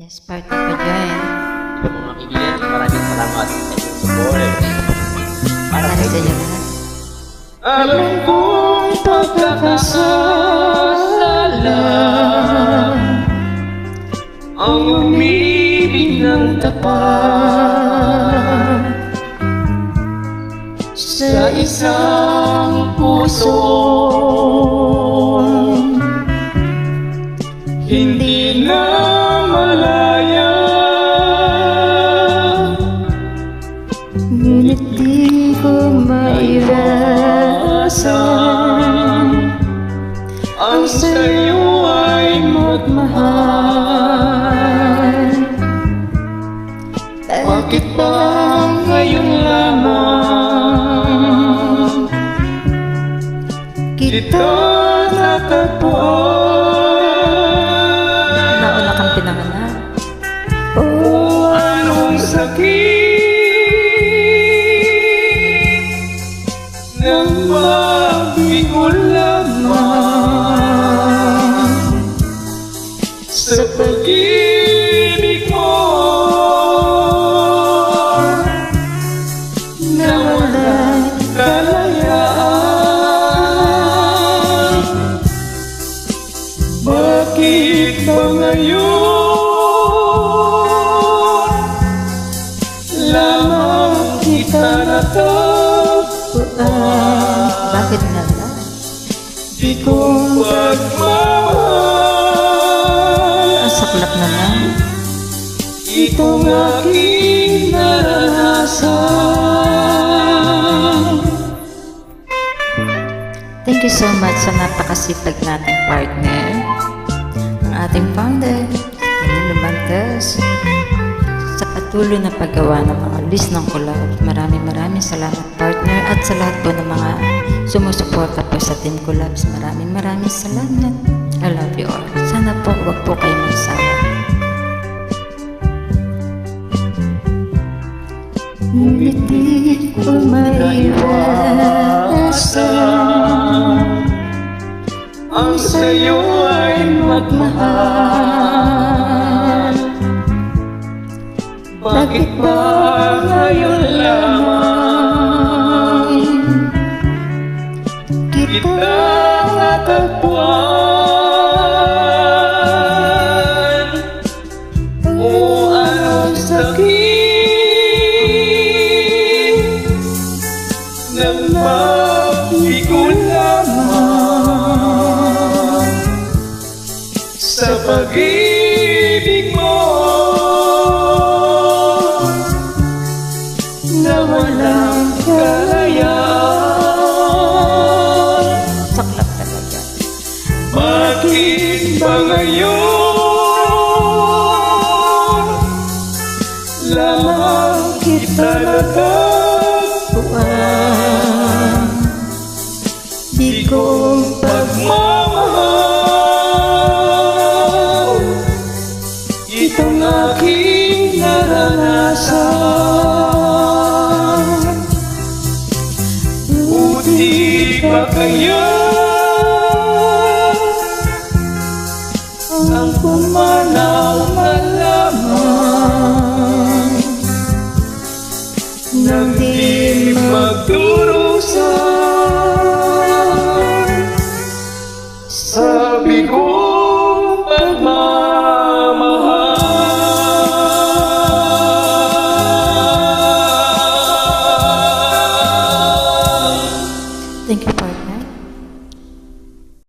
Yes, partner ko dyan. Ito mga kaibigan, maraming salamat sa inyong support. Para Para sa sa iyo lahat. alam kong pagkakasala ang umibig ng tapat sa isang puso hindi na malaya. Ngunit di ko maiwasan Ang sa'yo ay magmahal. bakit ba ngayon lamang kita natagpuan? Nauna kang pinanganak. O anong sakit nang mabigo lamang sa pag-ibig mo na walang kalayaan. Bakit ba ngayon lamang kita natagpuan? Bakit nga lang? Di kong pagmamahal, Ang saklap naman. itong aking naranasan. Thank you so much sa napakasipag nating partner, ang ating founder, Danilo Mantes, sa patuloy na paggawa ng mga list ng collab. Maraming salamat partner, at sa lahat po ng mga sumusuporta po sa Team Collabs. Maraming salamat. I love you all. Sana po wag po kayo magsawa. Ngunit di ko maiwasan Ang sa'yo ay magmahal. Bakit ba ngayon lamang kita natagpuan? O anong sakit nang mabigo lamang sa pag-ibig mo na walang kalayaan? saklap talaga. Bakit ba ngayon lamang kita natagpuan? Di kong pagmamahal, itong aking naranasan. Buti pa kaya